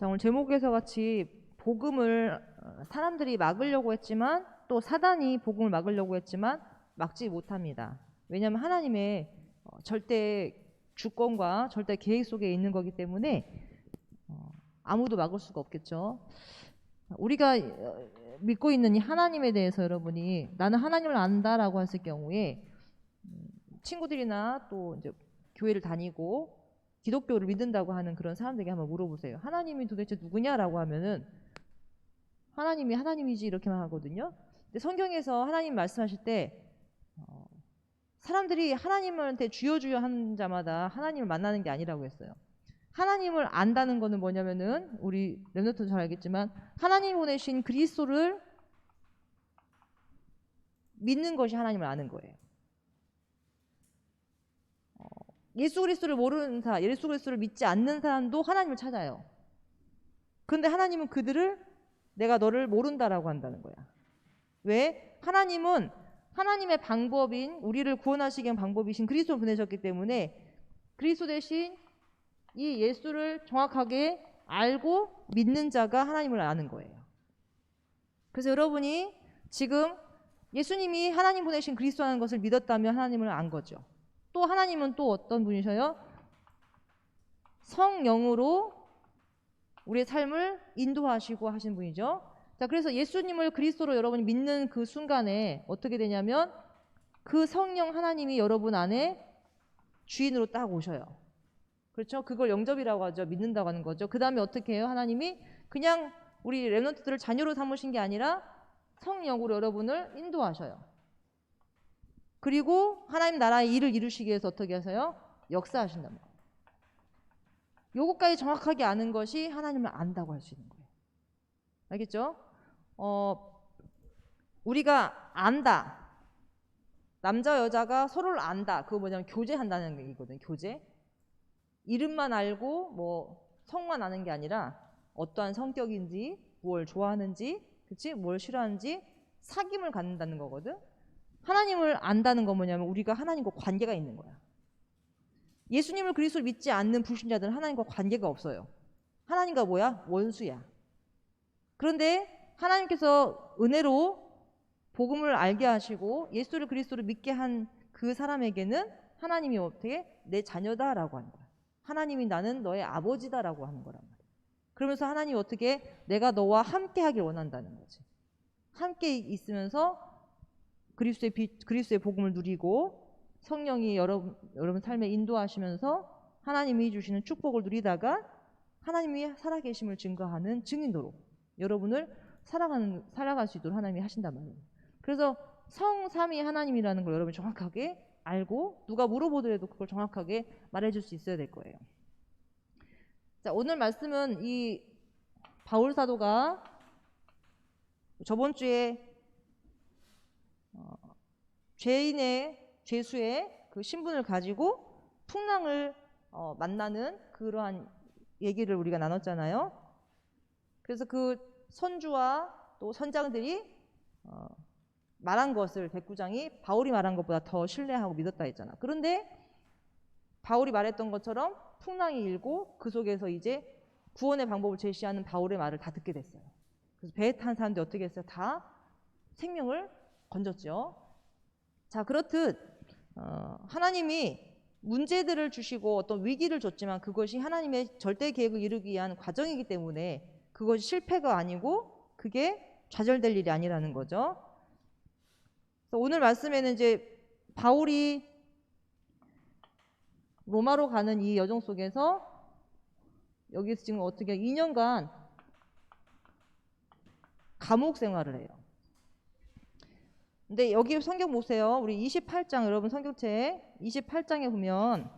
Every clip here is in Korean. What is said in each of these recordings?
자, 오늘 제목에서 같이 복음을 사람들이 막으려고 했지만 또 사단이 복음을 막으려고 했지만 막지 못합니다. 왜냐하면 하나님의 절대 주권과 절대 계획 속에 있는 거기 때문에 아무도 막을 수가 없겠죠. 우리가 믿고 있는 이 하나님에 대해서 여러분이 나는 하나님을 안다라고 했을 경우에 친구들이나 또 이제 교회를 다니고 기독교를 믿는다고 하는 그런 사람들에게 한번 물어보세요. 하나님이 도대체 누구냐라고 하면은 하나님이 하나님이지 이렇게만 하거든요. 근데 성경에서 하나님 말씀하실 때 사람들이 하나님한테 주여 주여 하는 자마다 하나님을 만나는 게 아니라고 했어요. 하나님을 안다는 거는 뭐냐면은 우리 렘넌트도 잘 알겠지만 하나님 보내신 그리스도를 믿는 것이 하나님을 아는 거예요. 예수 그리스도를 모르는 사람, 예수 그리스도를 믿지 않는 사람도 하나님을 찾아요. 그런데 하나님은 그들을 내가 너를 모른다라고 한다는 거야. 왜? 하나님은 하나님의 방법인 우리를 구원하시기 위한 방법이신 그리스도를 보내셨기 때문에 그리스도 대신 이 예수를 정확하게 알고 믿는 자가 하나님을 아는 거예요. 그래서 여러분이 지금 예수님이 하나님 보내신 그리스도라는 것을 믿었다면 하나님을 안 거죠. 또 하나님은 또 어떤 분이셔요? 성령으로 우리의 삶을 인도하시고 하신 분이죠. 자, 그래서 예수님을 그리스도로 여러분이 믿는 그 순간에 어떻게 되냐면 그 성령 하나님이 여러분 안에 주인으로 딱 오셔요. 그렇죠? 그걸 영접이라고 하죠. 믿는다고 하는 거죠. 그 다음에 어떻게 해요? 하나님이 그냥 우리 렘넌트들을 자녀로 삼으신 게 아니라 성령으로 여러분을 인도하셔요. 그리고 하나님 나라의 일을 이루시기 위해서 어떻게 하세요? 역사하신단 말이에요. 요것까지 정확하게 아는 것이 하나님을 안다고 할 수 있는 거예요. 알겠죠? 우리가 안다. 남자 여자가 서로를 안다. 그거 뭐냐면 교제한다는 얘기거든요. 교제. 이름만 알고 뭐 성만 아는 게 아니라 어떠한 성격인지, 뭘 좋아하는지, 그치? 뭘 싫어하는지 사귐을 갖는다는 거거든. 하나님을 안다는 건 뭐냐면 우리가 하나님과 관계가 있는 거야. 예수님을 그리스도를 믿지 않는 불신자들은 하나님과 관계가 없어요. 하나님과 뭐야? 원수야. 그런데 하나님께서 은혜로 복음을 알게 하시고 예수를 그리스도를 믿게 한 그 사람에게는 하나님이 어떻게? 내 자녀다라고 하는 거야. 하나님이 나는 너의 아버지다라고 하는 거란 말이야. 그러면서 하나님이 어떻게? 내가 너와 함께 하길 원한다는 거지. 함께 있으면서 그리스도의 복음을 누리고 성령이 여러분 삶에 인도하시면서 하나님이 주시는 축복을 누리다가 하나님이 살아계심을 증거하는 증인으로 여러분을 살아갈 수 있도록 하나님이 하신단 말이에요. 그래서 성삼위 하나님이라는 걸 여러분이 정확하게 알고 누가 물어보더라도 그걸 정확하게 말해줄 수 있어야 될 거예요. 자, 오늘 말씀은 이 바울 사도가 저번 주에 죄수의 그 신분을 가지고 풍랑을 만나는 그러한 얘기를 우리가 나눴잖아요. 그래서 그 선주와 또 선장들이 말한 것을 백부장이 바울이 말한 것보다 더 신뢰하고 믿었다 했잖아. 그런데 바울이 말했던 것처럼 풍랑이 일고 그 속에서 이제 구원의 방법을 제시하는 바울의 말을 다 듣게 됐어요. 그래서 배에 탄 사람들이 어떻게 했어요? 다 생명을 건졌죠. 자, 그렇듯 하나님이 문제들을 주시고 어떤 위기를 줬지만 그것이 하나님의 절대 계획을 이루기 위한 과정이기 때문에 그것이 실패가 아니고 그게 좌절될 일이 아니라는 거죠. 그래서 오늘 말씀에는 이제 바울이 로마로 가는 이 여정 속에서 여기서 지금 어떻게 2년간 감옥 생활을 해요. 근데 여기 성경 보세요. 우리 28장 여러분 성경책 28장에 보면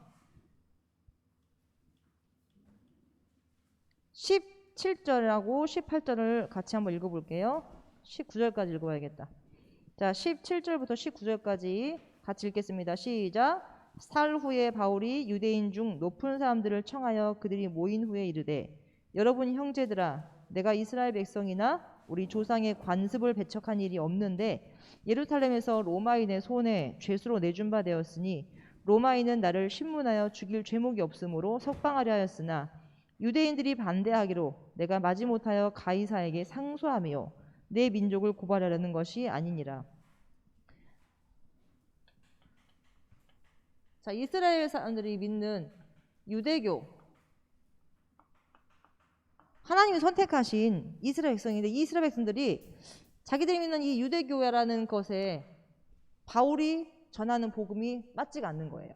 17절하고 18절을 같이 한번 읽어볼게요. 19절까지 읽어봐야겠다. 자, 17절부터 19절까지 같이 읽겠습니다. 시작. 살 후에 바울이 유대인 중 높은 사람들을 청하여 그들이 모인 후에 이르되 여러분 형제들아 내가 이스라엘 백성이나 우리 조상의 관습을 배척한 일이 없는데 예루살렘에서 로마인의 손에 죄수로 내준 바 되었으니 로마인은 나를 신문하여 죽일 죄목이 없으므로 석방하려 하였으나 유대인들이 반대하기로 내가 마지못하여 가이사에게 상소하며 내 민족을 고발하려는 것이 아니니라. 자, 이스라엘 사람들이 믿는 유대교, 하나님이 선택하신 이스라엘 백성인데 이 이스라엘 백성들이 자기들이 믿는 이 유대교라는 것에 바울이 전하는 복음이 맞지가 않는 거예요.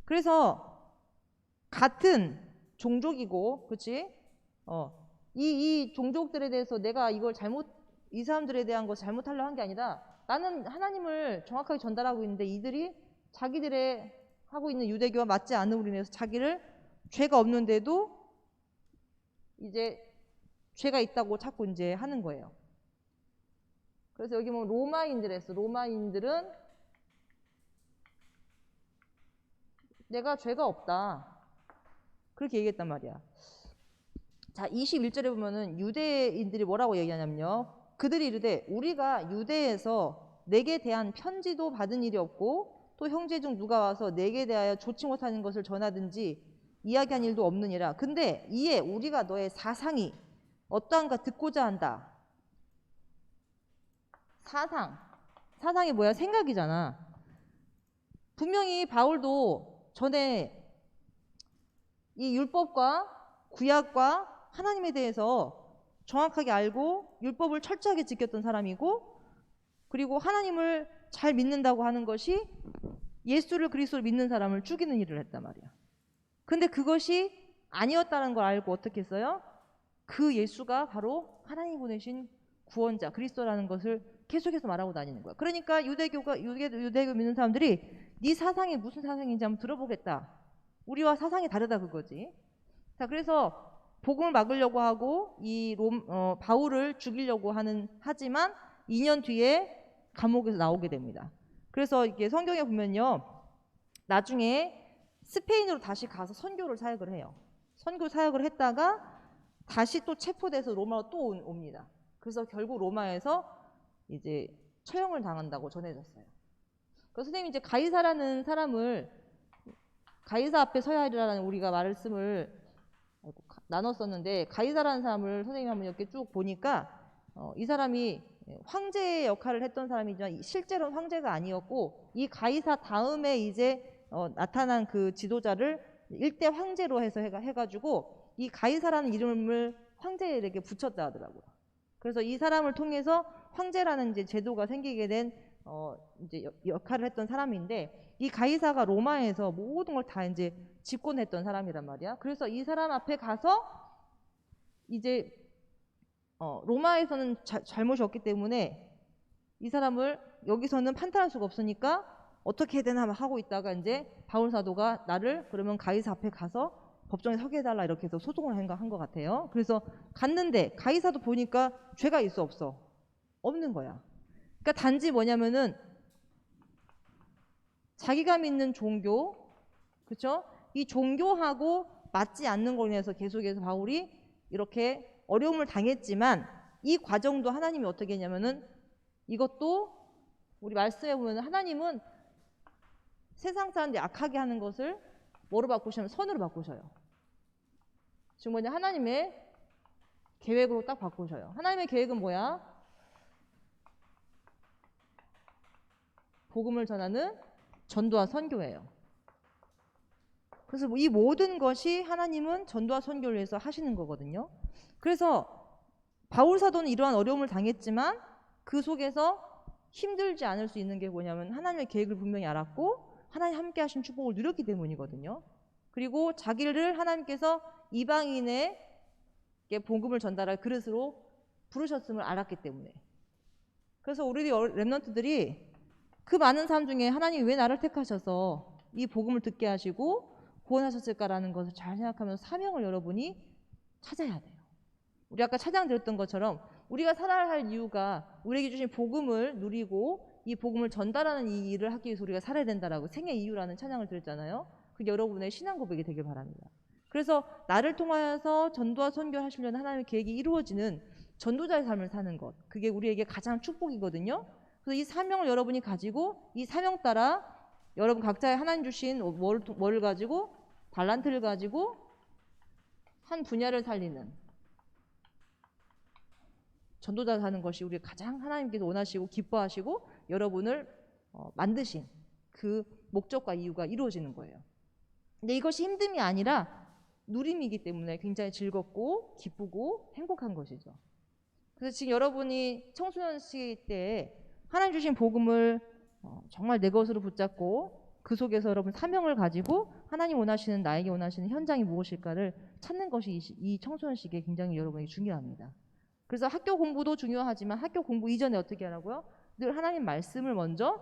그래서 같은 종족이고, 그렇지? 이 종족들에 대해서 내가 이걸 이 사람들에 대한 거 잘못하려 한 게 아니라 나는 하나님을 정확하게 전달하고 있는데 이들이 자기들의 하고 있는 유대교와 맞지 않음으로 인해서 자기를 죄가 없는데도 이제 죄가 있다고 자꾸 이제 하는 거예요. 그래서 여기 보면 로마인들은 내가 죄가 없다. 그렇게 얘기했단 말이야. 자, 21절에 보면은 유대인들이 뭐라고 얘기하냐면요. 그들이 이르되 우리가 유대에서 내게 대한 편지도 받은 일이 없고 또 형제 중 누가 와서 내게 대하여 좋지 못하는 것을 전하든지 이야기한 일도 없느니라. 근데 이에 우리가 너의 사상이 어떠한가 듣고자 한다. 사상이 뭐야? 생각이잖아. 분명히 바울도 전에 이 율법과 구약과 하나님에 대해서 정확하게 알고 율법을 철저하게 지켰던 사람이고, 그리고 하나님을 잘 믿는다고 하는 것이 예수를 그리스도를 믿는 사람을 죽이는 일을 했단 말이야. 근데 그것이 아니었다는 걸 알고 어떻게 했어요? 그 예수가 바로 하나님이 보내신 구원자 그리스도라는 것을 계속해서 말하고 다니는 거야. 그러니까 유대교 믿는 사람들이 네 사상이 무슨 사상인지 한번 들어보겠다. 우리와 사상이 다르다 그거지. 자, 그래서 복음을 막으려고 하고 바울을 죽이려고 하지만 2년 뒤에 감옥에서 나오게 됩니다. 그래서 이게 성경에 보면요, 나중에 스페인으로 다시 가서 선교를 사역을 해요. 선교 사역을 했다가 다시 또 체포돼서 로마로 또 옵니다. 그래서 결국 로마에서 이제 처형을 당한다고 전해졌어요. 그래서 선생님이 이제 가이사라는 사람을 가이사 앞에 서야 하리라는 우리가 말씀을 나눴었는데, 가이사라는 사람을 선생님이 한번 이렇게 쭉 보니까 이 사람이 황제의 역할을 했던 사람이지만 실제로는 황제가 아니었고, 이 가이사 다음에 이제 나타난 그 지도자를 일대 황제로 해서 해가지고 이 가이사라는 이름을 황제에게 붙였다 하더라고요. 그래서 이 사람을 통해서 황제라는 이제 제도가 생기게 된 이제 역할을 했던 사람인데, 이 가이사가 로마에서 모든 걸 다 이제 집권했던 사람이란 말이야. 그래서 이 사람 앞에 가서 이제 로마에서는 잘못이 없기 때문에 이 사람을 여기서는 판단할 수가 없으니까 어떻게 해야 되나 하고 있다가 이제 바울 사도가 나를 그러면 가이사 앞에 가서 법정에 서게 해달라 이렇게 해서 소송을 한 것 같아요. 그래서 갔는데 가이사도 보니까 죄가 있어 없어? 없는 거야. 그러니까 단지 뭐냐면은 자기가 믿는 종교, 그렇죠? 이 종교하고 맞지 않는 걸로 인해서 계속해서 바울이 이렇게 어려움을 당했지만, 이 과정도 하나님이 어떻게 했냐면은 이것도 우리 말씀에 보면 하나님은 세상 사람들이 악하게 하는 것을 뭐로 바꾸시냐면 선으로 바꾸셔요. 지금 뭐냐, 하나님의 계획으로 딱 바꾸셔요. 하나님의 계획은 뭐야? 복음을 전하는 전도와 선교예요. 그래서 이 모든 것이 하나님은 전도와 선교를 위해서 하시는 거거든요. 그래서 바울 사도는 이러한 어려움을 당했지만 그 속에서 힘들지 않을 수 있는 게 뭐냐면 하나님의 계획을 분명히 알았고 하나님 함께 하신 축복을 누렸기 때문이거든요. 그리고 자기를 하나님께서 이방인의 복음을 전달할 그릇으로 부르셨음을 알았기 때문에. 그래서 우리 렘넌트들이 그 많은 사람 중에 하나님이 왜 나를 택하셔서 이 복음을 듣게 하시고 구원하셨을까라는 것을 잘 생각하면서 사명을 여러분이 찾아야 돼요. 우리 아까 찬양 드렸던 것처럼 우리가 살아야 할 이유가 우리에게 주신 복음을 누리고 이 복음을 전달하는 이 일을 하기 위해서 우리가 살아야 된다라고 생의 이유라는 찬양을 드렸잖아요. 그게 여러분의 신앙 고백이 되길 바랍니다. 그래서 나를 통하여서 전도와 선교하시려는 하나님의 계획이 이루어지는 전도자의 삶을 사는 것, 그게 우리에게 가장 축복이거든요. 그래서 이 사명을 여러분이 가지고 이 사명 따라 여러분 각자의 하나님 주신 뭐를 가지고 달란트를 가지고 한 분야를 살리는 전도자 하는 것이 우리 가장 하나님께서 원하시고 기뻐하시고 여러분을 만드신 그 목적과 이유가 이루어지는 거예요. 근데 이것이 힘듦이 아니라 누림이기 때문에 굉장히 즐겁고 기쁘고 행복한 것이죠. 그래서 지금 여러분이 청소년 시기 때에 하나님 주신 복음을 정말 내 것으로 붙잡고 그 속에서 여러분 사명을 가지고 하나님 원하시는, 나에게 원하시는 현장이 무엇일까를 찾는 것이 이 청소년 시기에 굉장히 여러분이 중요합니다. 그래서 학교 공부도 중요하지만 학교 공부 이전에 어떻게 하라고요? 늘 하나님 말씀을 먼저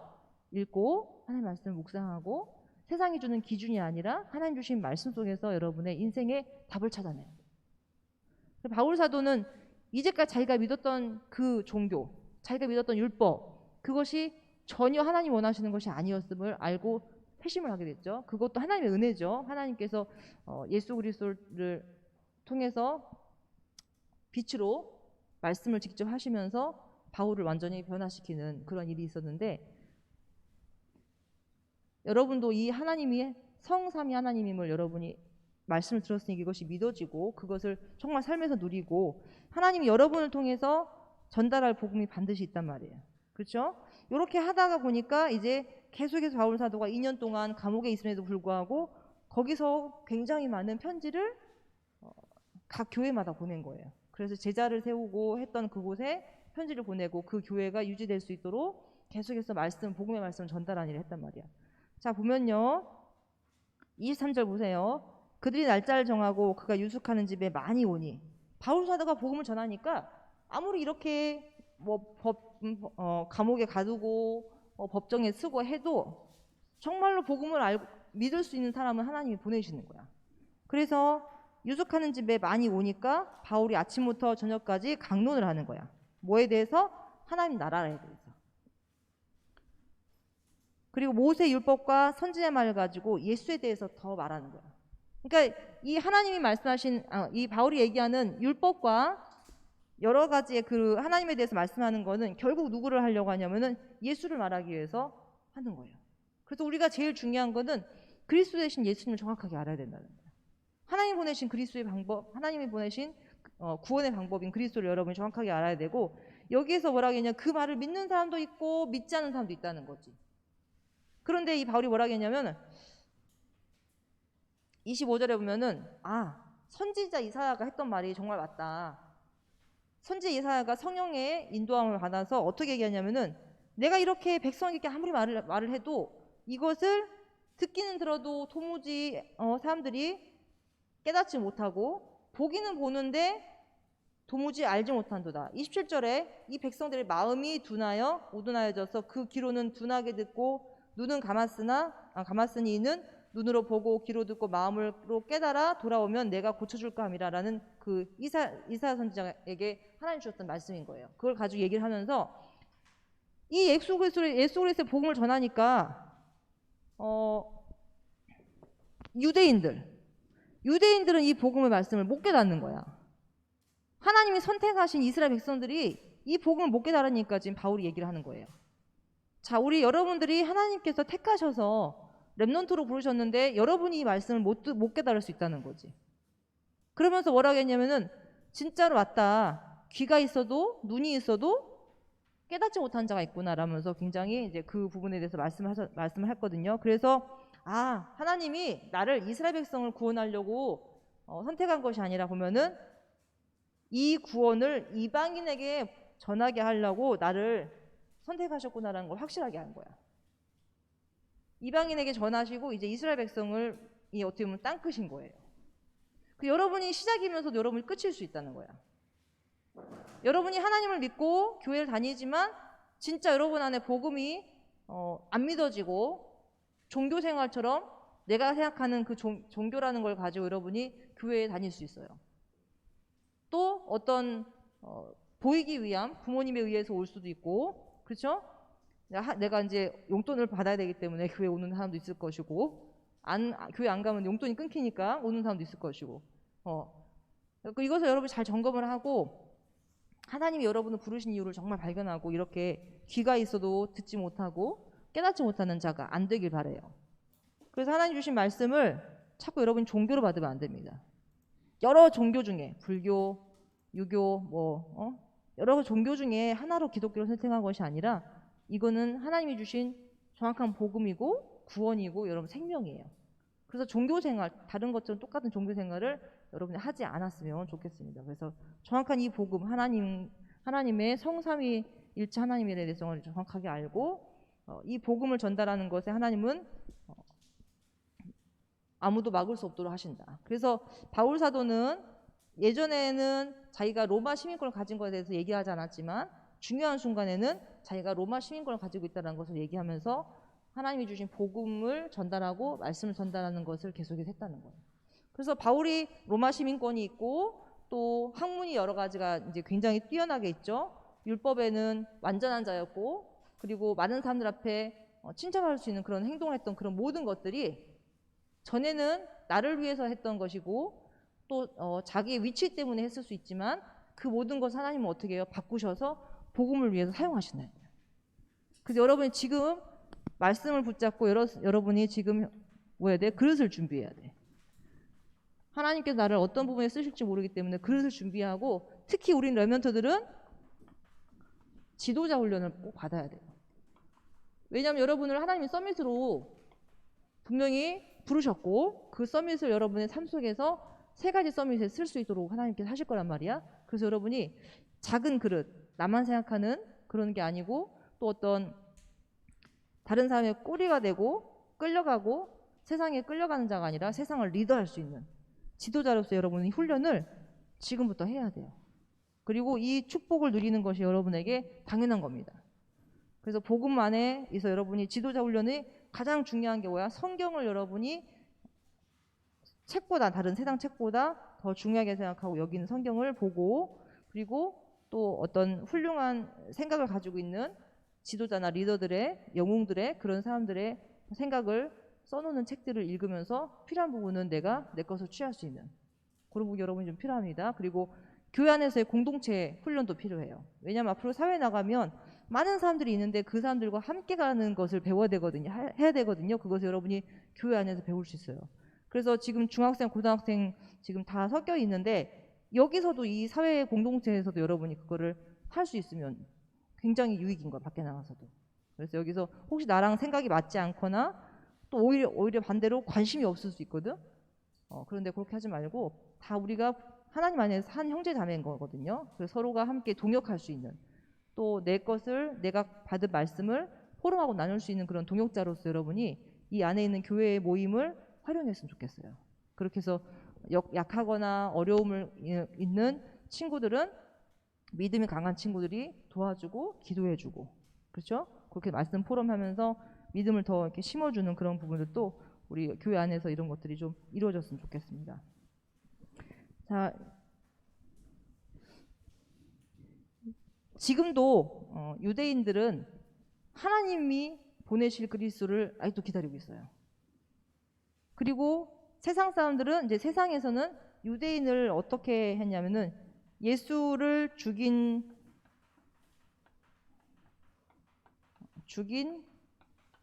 읽고 하나님 말씀을 묵상하고 세상이 주는 기준이 아니라 하나님 주신 말씀 속에서 여러분의 인생의 답을 찾아내요. 바울 사도는 이제까지 자기가 믿었던 그 종교, 자기가 믿었던 율법, 그것이 전혀 하나님 원하시는 것이 아니었음을 알고 회심을 하게 됐죠. 그것도 하나님의 은혜죠. 하나님께서 예수 그리스도를 통해서 빛으로 말씀을 직접 하시면서 바울을 완전히 변화시키는 그런 일이 있었는데, 여러분도 이 하나님이 성삼위 하나님임을 여러분이 말씀을 들었으니 이것이 믿어지고 그것을 정말 삶에서 누리고 하나님이 여러분을 통해서 전달할 복음이 반드시 있단 말이에요. 그렇죠? 이렇게 하다가 보니까 이제 계속해서 바울 사도가 2년 동안 감옥에 있음에도 불구하고 거기서 굉장히 많은 편지를 각 교회마다 보낸 거예요. 그래서 제자를 세우고 했던 그곳에 편지를 보내고 그 교회가 유지될 수 있도록 계속해서 복음의 말씀을 전달하는 일을 했단 말이야. 자, 보면요. 23절 보세요. 그들이 날짜를 정하고 그가 유숙하는 집에 많이 오니. 바울 사도가 복음을 전하니까 아무리 이렇게 감옥에 가두고 법정에 쓰고 해도 정말로 복음을 믿을 수 있는 사람은 하나님이 보내시는 거야. 그래서 유숙하는 집에 많이 오니까 바울이 아침부터 저녁까지 강론을 하는 거야. 뭐에 대해서? 하나님 나라에 대해서. 그리고 모세 율법과 선지자의 말을 가지고 예수에 대해서 더 말하는 거야. 그러니까 이 하나님이 말씀하신 이 바울이 얘기하는 율법과 여러 가지의 그 하나님에 대해서 말씀하는 거는 결국 누구를 하려고 하냐면은 예수를 말하기 위해서 하는 거예요. 그래서 우리가 제일 중요한 거는 그리스도 대신 예수님을 정확하게 알아야 된다는 거예요. 하나님 보내신 그리스도의 방법, 하나님이 보내신 구원의 방법인 그리스도를 여러분이 정확하게 알아야 되고, 여기에서 뭐라고 했냐, 그 말을 믿는 사람도 있고 믿지 않는 사람도 있다는 거지. 그런데 이 바울이 뭐라고 했냐면 25절에 보면은 선지자 이사야가 했던 말이 정말 맞다. 선지자 이사야가 성령의 인도함을 받아서 어떻게 얘기하냐면은 내가 이렇게 백성에게 아무리 말을 해도 이것을 듣기는 들어도 도무지 사람들이 깨닫지 못하고 보기는 보는데 도무지 알지 못한도다. 27절에 이 백성들의 마음이 둔하여 우둔하여져서 그 귀로는 둔하게 듣고 눈은 감았으니 이는 눈으로 보고 귀로 듣고 마음으로 깨달아 돌아오면 내가 고쳐줄까 함이라라는 그 이사야 선지자에게 하나님 주셨던 말씀인 거예요. 그걸 가지고 얘기를 하면서 이 예수 그리스도의 복음을 전하니까 유대인들은 이 복음의 말씀을 못 깨닫는 거야. 하나님이 선택하신 이스라엘 백성들이 이 복음을 못 깨달으니까 지금 바울이 얘기를 하는 거예요. 자, 우리 여러분들이 하나님께서 택하셔서 렘넌트로 부르셨는데 여러분이 이 말씀을 못 깨달을 수 있다는 거지. 그러면서 뭐라고 했냐면은 진짜로 맞다. 귀가 있어도 눈이 있어도 깨닫지 못한 자가 있구나 라면서 굉장히 이제 그 부분에 대해서 말씀을 했거든요. 그래서 하나님이 나를 이스라엘 백성을 구원하려고 선택한 것이 아니라 보면은 이 구원을 이방인에게 전하게 하려고 나를 선택하셨구나라는 걸 확실하게 한 거야. 이방인에게 전하시고 이제 이스라엘 백성을 어떻게 보면 땅끝인 거예요. 여러분이 시작이면서도 여러분이 끝일 수 있다는 거야. 여러분이 하나님을 믿고 교회를 다니지만 진짜 여러분 안에 복음이 안 믿어지고 종교 생활처럼 내가 생각하는 그 종교라는 걸 가지고 여러분이 교회에 다닐 수 있어요. 또 어떤 보이기 위한 부모님에 의해서 올 수도 있고, 그렇죠? 내가 이제 용돈을 받아야 되기 때문에 교회 오는 사람도 있을 것이고, 교회 안 가면 용돈이 끊기니까 오는 사람도 있을 것이고, 이것을 여러분이 잘 점검을 하고 하나님이 여러분을 부르신 이유를 정말 발견하고 이렇게 귀가 있어도 듣지 못하고 깨닫지 못하는 자가 안 되길 바래요. 그래서 하나님 주신 말씀을 자꾸 여러분이 종교로 받으면 안 됩니다. 여러 종교 중에 불교, 유교, 여러 종교 중에 하나로 기독교를 선택한 것이 아니라 이거는 하나님이 주신 정확한 복음이고 구원이고 여러분 생명이에요. 그래서 종교 생활, 다른 것처럼 똑같은 종교 생활을 여러분이 하지 않았으면 좋겠습니다. 그래서 정확한 이 복음, 하나님의 성삼위일체 하나님에 대해서 정확하게 알고 이 복음을 전달하는 것에 하나님은 아무도 막을 수 없도록 하신다. 그래서 바울 사도는 예전에는 자기가 로마 시민권을 가진 것에 대해서 얘기하지 않았지만 중요한 순간에는 자기가 로마 시민권을 가지고 있다는 것을 얘기하면서 하나님이 주신 복음을 전달하고 말씀을 전달하는 것을 계속해서 했다는 거예요. 그래서 바울이 로마 시민권이 있고 또 학문이 여러 가지가 이제 굉장히 뛰어나게 있죠. 율법에는 완전한 자였고 그리고 많은 사람들 앞에 칭찬할 수 있는 그런 행동을 했던 그런 모든 것들이 전에는 나를 위해서 했던 것이고 또 자기의 위치 때문에 했을 수 있지만 그 모든 것을 하나님은 어떻게 해요? 바꾸셔서 복음을 위해서 사용하신다. 그래서 여러분이 지금 말씀을 붙잡고 여러분이 지금 뭐 해야 돼? 그릇을 준비해야 돼. 하나님께서 나를 어떤 부분에 쓰실지 모르기 때문에 그릇을 준비하고 특히 우린 레멘터들은 지도자 훈련을 꼭 받아야 돼요. 왜냐하면 여러분을 하나님이 서밋으로 분명히 부르셨고 그 서밋을 여러분의 삶 속에서 3가지 서밋에 쓸 수 있도록 하나님께서 하실 거란 말이야. 그래서 여러분이 작은 그릇, 나만 생각하는 그런 게 아니고 또 어떤 다른 사람의 꼬리가 되고 끌려가고 세상에 끌려가는 자가 아니라 세상을 리더할 수 있는 지도자로서 여러분이 훈련을 지금부터 해야 돼요. 그리고 이 축복을 누리는 것이 여러분에게 당연한 겁니다. 그래서 복음 안에 있어 여러분이 지도자 훈련이 가장 중요한 게 뭐야? 성경을 여러분이 책보다 다른 세상 책보다 더 중요하게 생각하고 여기는 성경을 보고 그리고 또 어떤 훌륭한 생각을 가지고 있는 지도자나 리더들의 영웅들의 그런 사람들의 생각을 써놓는 책들을 읽으면서 필요한 부분은 내가 내 것을 취할 수 있는 그런 부분이 여러분이 좀 필요합니다. 그리고 교회 안에서의 공동체 훈련도 필요해요. 왜냐하면 앞으로 사회에 나가면 많은 사람들이 있는데 그 사람들과 함께 가는 것을 배워야 되거든요. 해야 되거든요. 그것을 여러분이 교회 안에서 배울 수 있어요. 그래서 지금 중학생, 고등학생 지금 다 섞여 있는데 여기서도 이 사회 공동체에서도 여러분이 그거를 할 수 있으면 굉장히 유익인 거야. 밖에 나가서도. 그래서 여기서 혹시 나랑 생각이 맞지 않거나 또 오히려 반대로 관심이 없을 수 있거든. 그런데 그렇게 하지 말고 다 우리가 하나님 안에서 한 형제 자매인 거거든요. 그래서 서로가 함께 동역할 수 있는 또 내 것을 내가 받은 말씀을 포럼하고 나눌 수 있는 그런 동역자로서 여러분이 이 안에 있는 교회의 모임을 활용했으면 좋겠어요. 그렇게 해서 약하거나 어려움을 있는 친구들은 믿음이 강한 친구들이 도와주고 기도해주고 그렇죠? 그렇게 말씀 포럼하면서 믿음을 더 이렇게 심어주는 그런 부분들도 우리 교회 안에서 이런 것들이 좀 이루어졌으면 좋겠습니다. 자, 지금도 유대인들은 하나님이 보내실 그리스도를 아직도 기다리고 있어요. 그리고 세상 사람들은 이제 세상에서는 유대인을 어떻게 했냐면은 예수를 죽인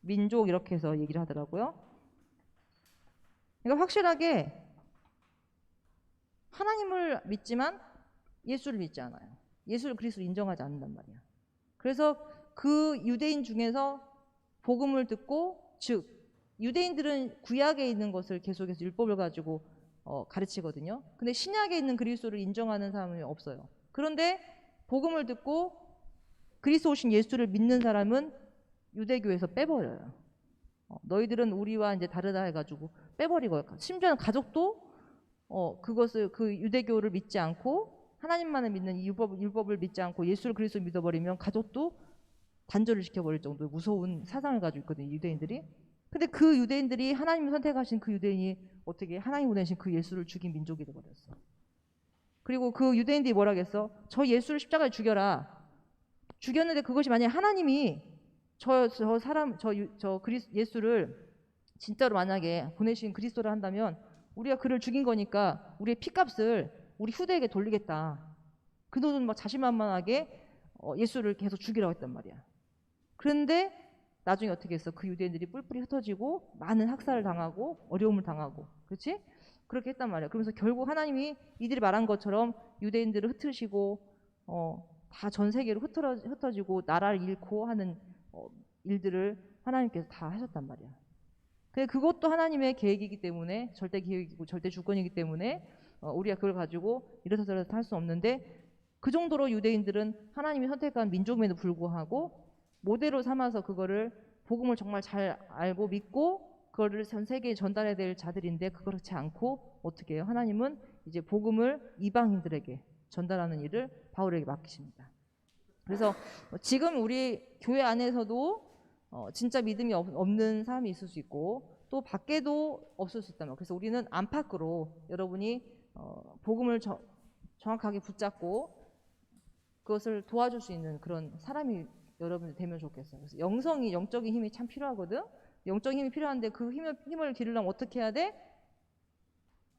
민족 이렇게 해서 얘기를 하더라고요. 그러니까 확실하게 하나님을 믿지만 예수를 믿지 않아요. 예수를 그리스도를 인정하지 않는단 말이야. 그래서 그 유대인 중에서 복음을 듣고 즉 유대인들은 구약에 있는 것을 계속해서 율법을 가지고 가르치거든요. 근데 신약에 있는 그리스도를 인정하는 사람은 없어요. 그런데 복음을 듣고 그리스도 오신 예수를 믿는 사람은 유대교에서 빼버려요. 너희들은 우리와 이제 다르다 해가지고 빼버리고 심지어는 가족도 그것을 그 유대교를 믿지 않고 하나님만을 믿는 이 율법을 믿지 않고 예수를 그리스도를 믿어버리면 가족도 단절을 시켜버릴 정도의 무서운 사상을 가지고 있거든요. 유대인들이. 근데 그 유대인들이 하나님이 선택하신 그 유대인이 어떻게 하나님 보내신 그 예수를 죽인 민족이 되어버렸어. 그리고 그 유대인들이 뭐라 했어? 저 예수를 십자가에 죽여라. 죽였는데 그것이 만약에 하나님이 예수를 진짜로 만약에 보내신 그리스도를 한다면 우리가 그를 죽인 거니까 우리의 피값을 우리 후대에게 돌리겠다. 그들은 막 자신만만하게 예수를 계속 죽이라고 했단 말이야. 그런데 나중에 어떻게 했어? 그 유대인들이 뿔뿔이 흩어지고 많은 학살을 당하고 어려움을 당하고 그렇지? 그렇게 했단 말이야. 그러면서 결국 하나님이 이들이 말한 것처럼 유대인들을 흩으시고 다 전 세계로 흩어지고 나라를 잃고 하는 일들을 하나님께서 다 하셨단 말이야. 근데 그것도 하나님의 계획이기 때문에, 절대 계획이고 절대 주권이기 때문에 우리가 그걸 가지고 이래서 저래서 할 수 없는데, 그 정도로 유대인들은 하나님이 선택한 민족임에도 불구하고 모델로 삼아서 그거를 복음을 정말 잘 알고 믿고 그거를 전 세계에 전달해야 될 자들인데, 그렇지 않고 어떻게 해요? 하나님은 이제 복음을 이방인들에게 전달하는 일을 바울에게 맡기십니다. 그래서 지금 우리 교회 안에서도 진짜 믿음이 없는 사람이 있을 수 있고 또 밖에도 없을 수 있다면, 그래서 우리는 안팎으로 여러분이 복음을 정확하게 붙잡고 그것을 도와줄 수 있는 그런 사람이 여러분이 되면 좋겠어요. 그래서 영적인 힘이 참 필요하거든. 영적인 힘이 필요한데 그 힘을 기르려면 어떻게 해야 돼?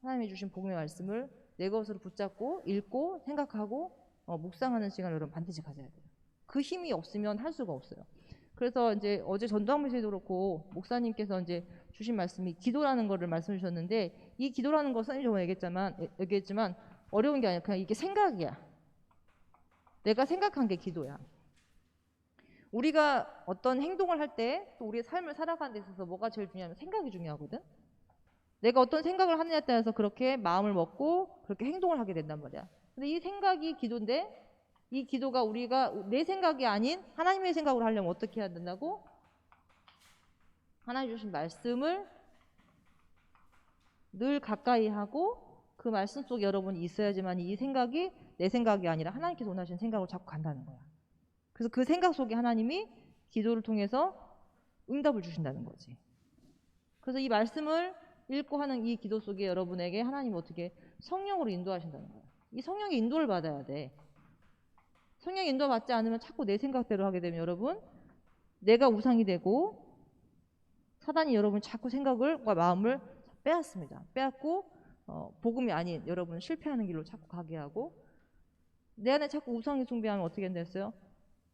하나님이 주신 복음의 말씀을 내 것으로 붙잡고 읽고 생각하고 묵상하는 시간을 여러분 반드시 가져야 돼요. 그 힘이 없으면 할 수가 없어요. 그래서 이제 어제 전도학교에도 그렇고 목사님께서 이제 주신 말씀이 기도라는 거를 말씀해 주셨는데, 이 기도라는 것은 제가 얘기했지만 어려운 게 아니라 그냥 이게 생각이야. 내가 생각한 게 기도야. 우리가 어떤 행동을 할 때 또 우리의 삶을 살아가는 데 있어서 뭐가 제일 중요하면 생각이 중요하거든. 내가 어떤 생각을 하느냐에 따라서 그렇게 마음을 먹고 그렇게 행동을 하게 된단 말이야. 근데 이 생각이 기도인데, 이 기도가 우리가 내 생각이 아닌 하나님의 생각으로 하려면 어떻게 해야 된다고? 하나님 주신 말씀을 늘 가까이 하고 그 말씀 속에 여러분이 있어야지만 이 생각이 내 생각이 아니라 하나님께서 원하시는 생각으로 자꾸 간다는 거야. 그래서 그 생각 속에 하나님이 기도를 통해서 응답을 주신다는 거지. 그래서 이 말씀을 읽고 하는 이 기도 속에 여러분에게 하나님 어떻게 성령으로 인도하신다는 거야. 이 성령의 인도를 받아야 돼. 성령의 인도 받지 않으면 자꾸 내 생각대로 하게 되면 여러분, 내가 우상이 되고 사단이 여러분 자꾸 생각과 마음을 빼앗습니다. 빼앗고 복음이 아닌 여러분 실패하는 길로 자꾸 가게 하고, 내 안에 자꾸 우상이 숭배하면 어떻게 된다했어요?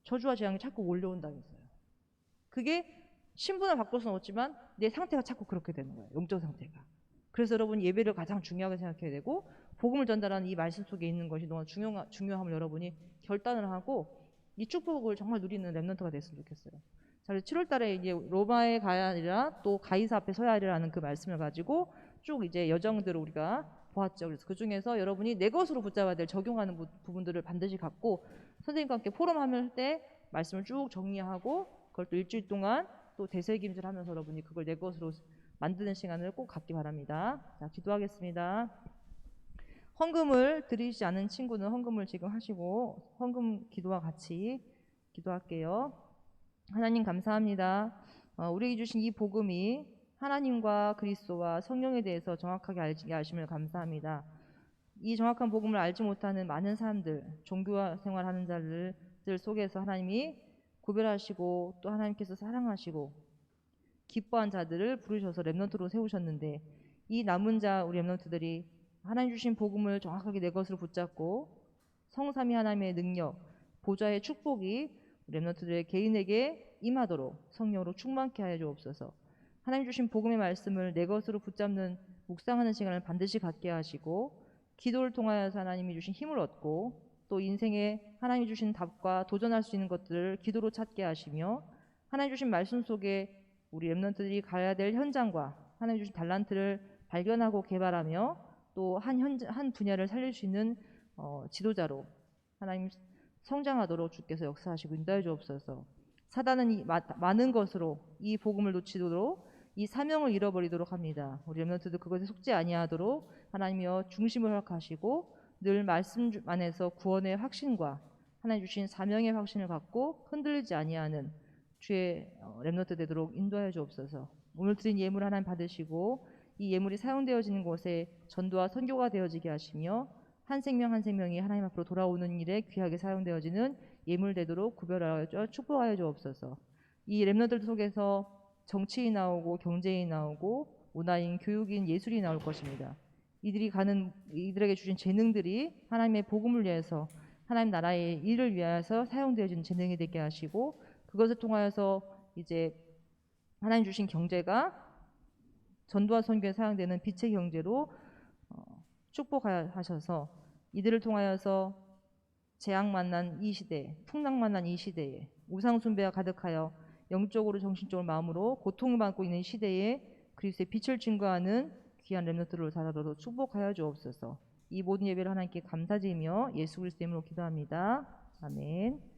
저주와 재앙이 자꾸 몰려온다고 했어요. 그게 신분을 바꿀 수는 없지만 내 상태가 자꾸 그렇게 되는 거예요. 영적 상태가. 그래서 여러분 예배를 가장 중요하게 생각해야 되고, 복음을 전달하는 이 말씀 속에 있는 것이 너무 중요함을 여러분이 결단을 하고 이 축복을 정말 누리는 렘넌트가 됐으면 좋겠어요. 자, 7월 달에 이제 로마에 가야 하리라 또 가이사 앞에 서야 하리라는 그 말씀을 가지고 쭉 이제 여정들을 우리가 보았죠. 그래서 그 중에서 여러분이 내 것으로 붙잡아야 될 적용하는 부분들을 반드시 갖고 선생님과 함께 포럼하면 할 때 말씀을 쭉 정리하고 그걸 또 일주일 동안 또 되새김질 하면서 여러분이 그걸 내 것으로 만드는 시간을 꼭 갖기 바랍니다. 자, 기도하겠습니다. 헌금을 드리지 않은 친구는 헌금을 지금 하시고 헌금 기도와 같이 기도할게요. 하나님 감사합니다. 우리에게 주신 이 복음이 하나님과 그리스도와 성령에 대해서 정확하게 알게 하심을 감사합니다. 이 정확한 복음을 알지 못하는 많은 사람들, 종교 생활하는 자들 속에서 하나님이 구별하시고 또 하나님께서 사랑하시고 기뻐한 자들을 부르셔서 렘넌트로 세우셨는데, 이 남은 자 우리 렘넌트들이 하나님 주신 복음을 정확하게 내 것으로 붙잡고 성삼위 하나님의 능력, 보좌의 축복이 렘넌트들의 개인에게 임하도록 성령으로 충만케 하여 주옵소서. 하나님 주신 복음의 말씀을 내 것으로 붙잡는 묵상하는 시간을 반드시 갖게 하시고, 기도를 통하여서 하나님이 주신 힘을 얻고 또 인생에 하나님이 주신 답과 도전할 수 있는 것들을 기도로 찾게 하시며, 하나님 주신 말씀 속에 우리 렘넌트들이 가야 될 현장과 하나님 주신 달란트를 발견하고 개발하며 또 한 분야를 살릴 수 있는 지도자로 하나님 성장하도록 주께서 역사하시고 인도해 주옵소서. 사단은 많은 것으로 이 복음을 놓치도록 이 사명을 잃어버리도록 합니다. 우리 렘넌트들 그것에 속지 아니하도록 하나님이여 중심을 허락하시고 늘 말씀 안에서 구원의 확신과 하나님 주신 사명의 확신을 갖고 흔들리지 아니하는 주의 렘넌트 되도록 인도하여 주옵소서. 오늘 드린 예물 하나님 받으시고 이 예물이 사용되어지는 곳에 전도와 선교가 되어지게 하시며 한 생명 한 생명이 하나님 앞으로 돌아오는 일에 귀하게 사용되어지는 예물 되도록 구별하여 축복하여 주옵소서. 이 렘넌트들 속에서 정치인이 나오고 경제인이 나오고 문화인, 교육인, 예술이 나올 것입니다. 이들에게 주신 재능들이 하나님의 복음을 위해서 하나님 나라의 일을 위하여서 사용되어지는 재능이 되게 하시고, 그것을 통하여서 이제 하나님 주신 경제가 전도와 선교에 사용되는 빛의 경제로 축복하셔서 이들을 통하여서 재앙 만난 이 시대, 풍랑 만난 이 시대에 우상 숭배가 가득하여 영적으로 정신적으로 마음으로 고통받고 있는 시대에 그리스도의 빛을 증거하는 귀한 렘넌트를 자라도록 축복하여 주옵소서. 이 모든 예배를 하나님께 감사드리며 예수 그리스도의 이름으로 기도합니다. 아멘.